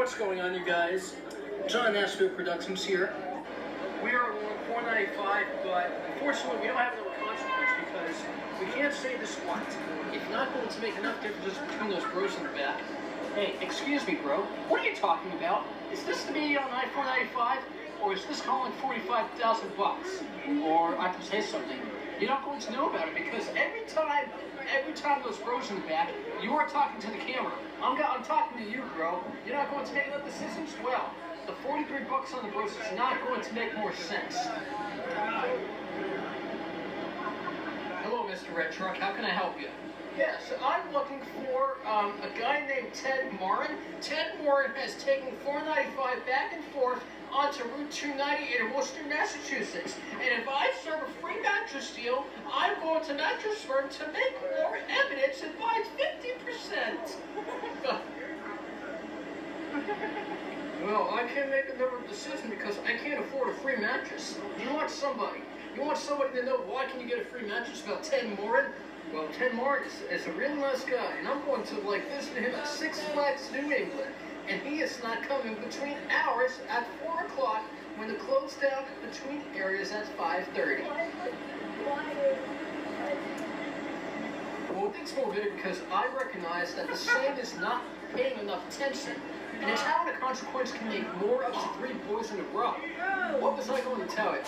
What's going on, you guys? John Nashville Productions here. We are on $4.95, but unfortunately we don't have another consequence because we can't say this what. It's not going to make enough difference between those bros in the back. Hey, excuse me, bro. What are you talking about? Is this the video on I-495, or is this calling 45,000 bucks? Or I can say something. You're not going to know about it because every time those bros in the back, you are talking to the camera. I'm talking to you, bro. You're not going to make enough decisions? Well, the 43 bucks on the bros is not going to make more sense. Hello, Mr. Red Truck. How can I help you? Yes, I'm looking for a guy named Ted Morin. Ted Morin has taken $4.95 back and forth onto Route 290 in Worcester, Massachusetts. And if I serve a free mattress deal, I'm going to Mattress Firm to make more evidence and buy 50%. Well, I can't make another decision because I can't afford a free mattress. You want somebody to know why can you get a free mattress about Ted Morin? Well, Ted Morin is a real nice guy, and I'm going to visit him at Six Flags New England. And he is not coming between hours at 4 o'clock when the close down between areas at 5:30. Well, it's more bitter because I recognize that the sand is not paying enough attention, and it's having a consequence can make more up to 3 boys in a row. What was I going to tell you?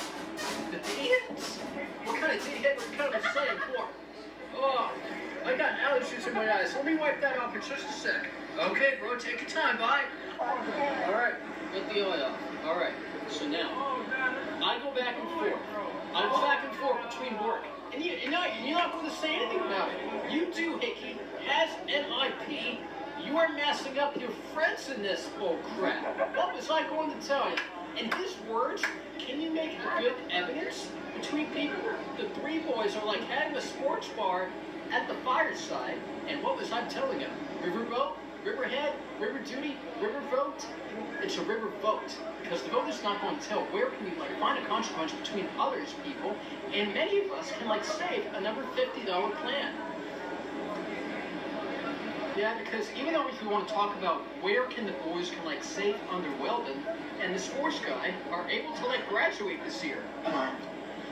The D-heads? What kind of D-head were you kind of saying for? Oh, I got allergies in my eyes. Let me wipe that off in just a sec. Okay, bro, take your time, bye. Alright, get the oil off. Alright, so now, I go back and forth. I go back and forth between work. And you're not going to say anything about it. You do, Hickey, as MIP, you are messing up your friends in this bull crap. What was I going to tell you? In his words, can you make good evidence between people? The 3 boys are like having a sports bar at the fireside, and what was I telling you? Riverboat, Riverhead, River Duty, River Vote? It's a river vote, because the vote is not going to tell where can you find a consequence between others people, and many of us can save another $50 plan. Yeah, because even though if you want to talk about where can the boys can save under Weldon, and the sports guy are able to graduate this year.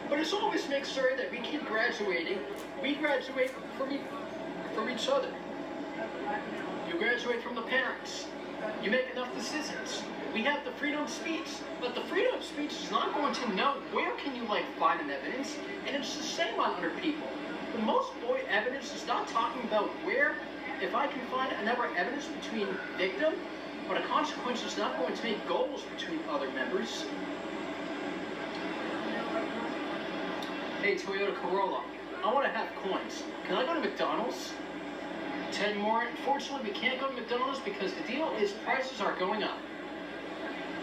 But it's always make sure that we keep graduating. We graduate from each other. You graduate from the parents. You make enough decisions. We have the freedom of speech, but the freedom of speech is not going to know where can you find an evidence, and it's the same on other people. The most boy evidence is not talking about where, if I can find another evidence between victim, but a consequence is not going to make goals between other members. Hey, Toyota Corolla, I want to have coins. Can I go to McDonald's? Ted Morin, unfortunately, we can't go to McDonald's because the deal is prices are going up.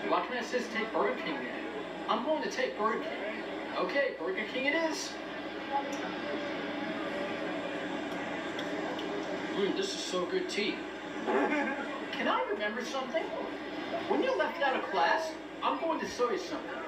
Why can't I just take Burger King then? I'm going to take Burger King. Okay, Burger King it is. This is so good tea. Can I remember something? When you left out of class, I'm going to show you something.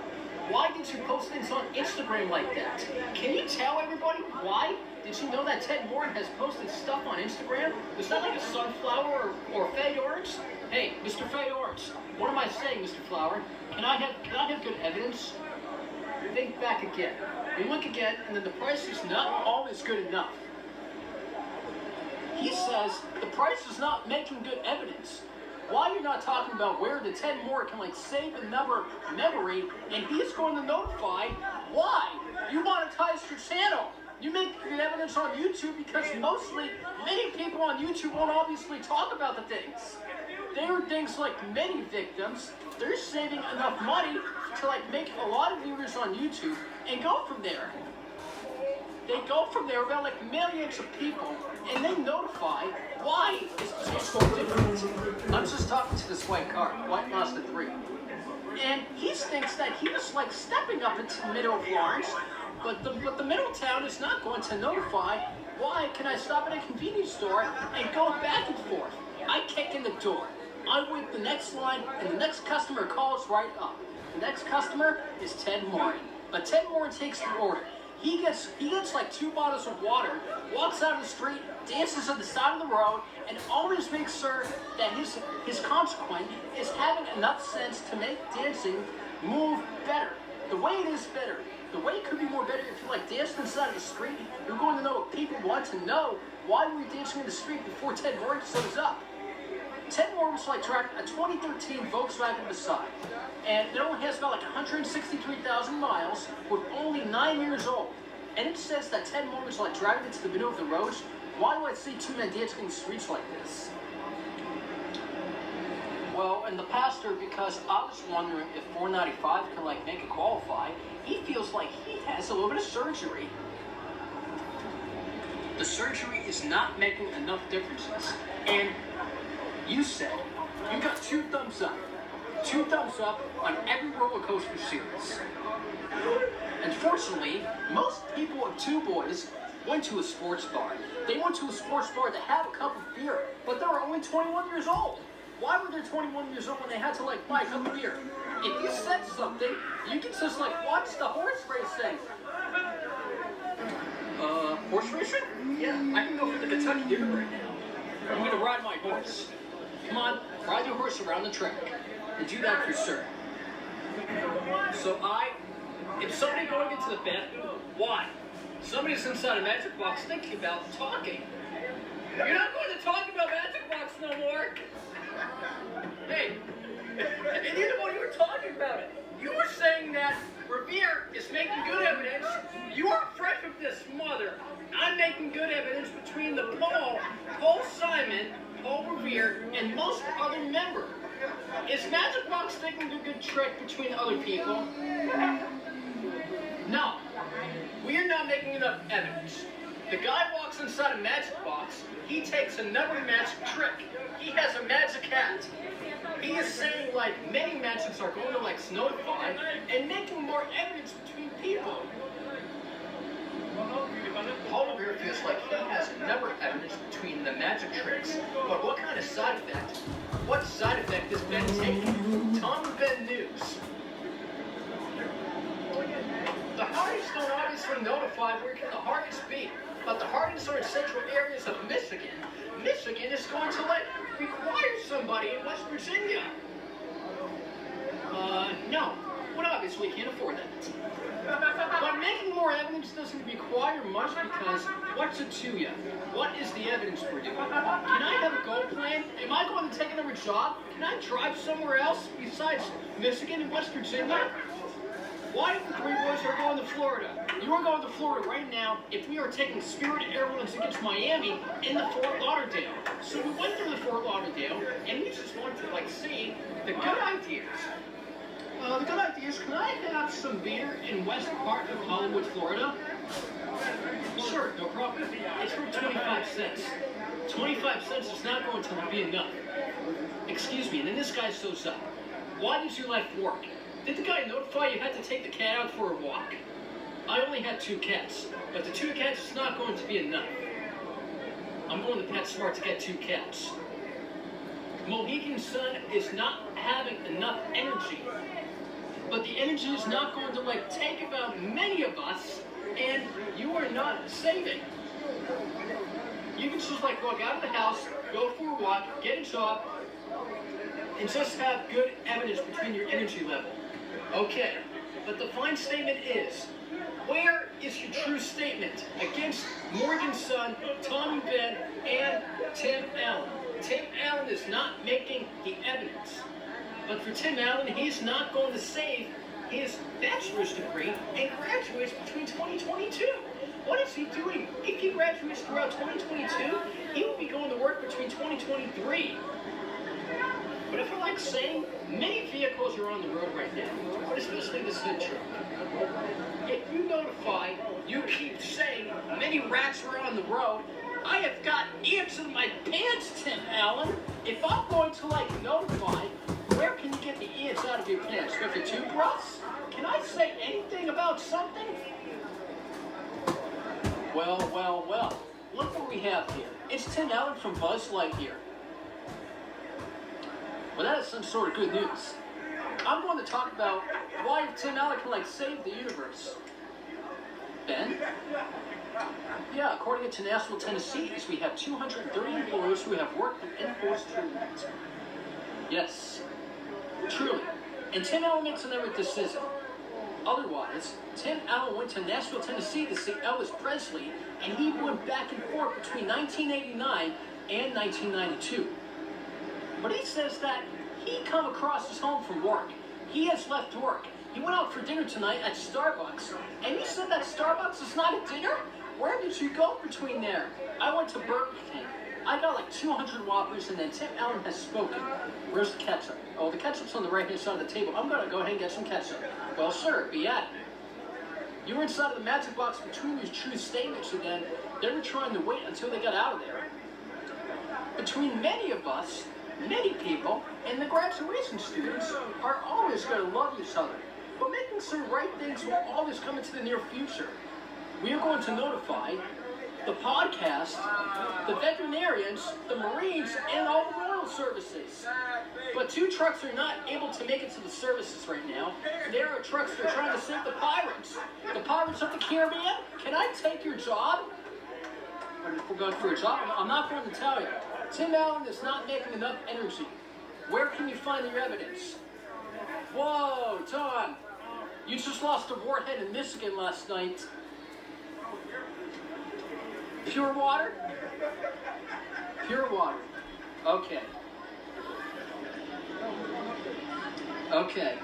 Why did you post things on Instagram like that? Can you tell everybody why? Did you know that Ted Morin has posted stuff on Instagram? Is that like a sunflower or fade orange? Hey, Mr. Fade Orange, what am I saying, Mr. Flower? Can I have good evidence? Think back again. You look again, and then the price is not always good enough. He says the price is not making good evidence. Why are you not talking about where the Ted Morin can save another memory, and he's going to notify why you monetize your channel? You make good evidence on YouTube because many people on YouTube won't obviously talk about the things. There are things like many victims. They're saving enough money to make a lot of viewers on YouTube and go from there. They go from there about millions of people, and they notify why it's so different. I'm just talking to this white car, White Mazda 3, and he thinks that he was stepping up into the middle of Lawrence, but the middle town is not going to notify why can I stop at a convenience store and go back and forth. I kick in the door. I wait the next line, and the next customer calls right up. The next customer is Ted Morin, but Ted Morin takes the order. He gets like 2 bottles of water, walks out of the street, dances at the side of the road, and always makes sure that his consequent is having enough sense to make dancing move better. The way it is better. The way it could be more better if you like dancing inside of the street, you're going to know what people want to know. Why were you dancing in the street before Ted Moore shows up? Ted Moore was like driving a 2013 Volkswagen Passat, and it only has about like 163,000 miles, with only 9 years old. And it says that Ted Moore was like driving into the middle of the roads. Why do I see 2 men dancing in the streets like this? Well, and the pastor, because I was wondering if 495 can like make it qualify, he feels like he has a little bit of surgery. The surgery is not making enough differences. And you said you got 2 thumbs up. 2 thumbs up on every roller coaster series. Unfortunately, most people with 2 boys went to a sports bar. They went to a sports bar to have a cup of beer, but they were only 21 years old. Why were they 21 years old when they had to like buy a cup of beer? If you said something, you can just like watch the horse racing. Horse racing? Yeah, I can go for the Kentucky Derby right now. I'm gonna ride my horse. Come on, ride your horse around the track. And do that for sure. So if somebody going into the bathroom, why? Somebody's inside a magic box thinking about talking. You're not going to talk about magic box no more. Hey, and you know what you were talking about it. You were saying that Revere is making good evidence. You are fresh of this mother. I'm making good evidence between the Paul Simon, Paul Revere, and most other member. Is Magic Box taking a good trick between other people? No. We are not making enough evidence. The guy walks inside a magic box. He takes another magic trick. He has a magic hat. He is saying like many magics are going to like notify and making more evidence between people. Paul Revere feels like he has another evidence between the magic tricks, but what kind of side effect? What side effect is Ben taking? Tom and Ben News. The Hardys don't obviously notify where can the Hardys be, but the Hardys are in central areas of Michigan. Michigan is going to require somebody in West Virginia. No. Well, obviously can't afford that. But making more evidence doesn't require much because what's it to you? What is the evidence for you? Can I have a goal plan? Am I going to take another job? Can I drive somewhere else besides Michigan and West Virginia? Why if the 3 boys are going to Florida? You are going to Florida right now if we are taking Spirit Airlines against Miami in the Fort Lauderdale. So we went through the Fort Lauderdale and we just wanted to see the good ideas. The good ideas, can I have some beer in West Park of Hollywood, Florida? Sure, no problem. It's for 25 cents. 25 cents is not going to be enough. Excuse me, and then this guy shows up. Why does your life work? Did the guy notify you had to take the cat out for a walk? I only had 2 cats, but the 2 cats is not going to be enough. I'm going to PetSmart to get 2 cats. Mohegan Sun is not having enough energy, but the energy is not going to take about many of us, and you are not saving. You can just walk out of the house, go for a walk, get a job, and just have good evidence between your energy level. Okay, but the fine statement is, where is your true statement against Morgan Sun, Tom and Ben, and Tim Allen? Tim Allen is not making the evidence. But for Tim Allen, he's not going to save his bachelor's degree and graduates between 2022. What is he doing? If he graduates throughout 2022, he will be going to work between 2023. But if I saying, many vehicles are on the road right now, but especially this hood truck. If you notify, you keep saying many rats are on the road, I have got ants in my pants, Tim Allen. If I'm going to notify, where can you get the ants out of your pants? With a toothbrush? Can I say anything about something? Well. Look what we have here. It's Tim Allen from Buzz Lightyear. Well, that is some sort of good news. I'm going to talk about why Tim Allen can save the universe. Ben? Yeah, according to Nashville, Tennessee, we have 230 employees who have worked in enforced treatment. Yes, truly. And Tim Allen makes another decision. Otherwise, Tim Allen went to Nashville, Tennessee to see Elvis Presley, and he went back and forth between 1989 and 1992. But he says that he come across his home from work. He has left work. He went out for dinner tonight at Starbucks, and he said that Starbucks is not a dinner? Where did you go between there? I went to Burger King. I got like 200 Whoppers, and then Tim Allen has spoken. Where's the ketchup? Oh, the ketchup's on the right-hand side of the table. I'm going to go ahead and get some ketchup. Well, sir, be at it. You were inside of the magic box between your true statements, and then they were trying to wait until they got out of there. Between many of us, many people, and the graduation students are always going to love each other. But making some right things will always come into the near future. We are going to notify the podcast, the veterinarians, the Marines, and all the royal services. But 2 trucks are not able to make it to the services right now. There are trucks that are trying to save the pirates. The pirates of the Caribbean? Can I take your job? If we're going for a job, I'm not going to tell you. Tim Allen is not making enough energy. Where can you find your evidence? Whoa, Tom. You just lost a warhead in Michigan last night. Pure water? Pure water. Okay. Okay.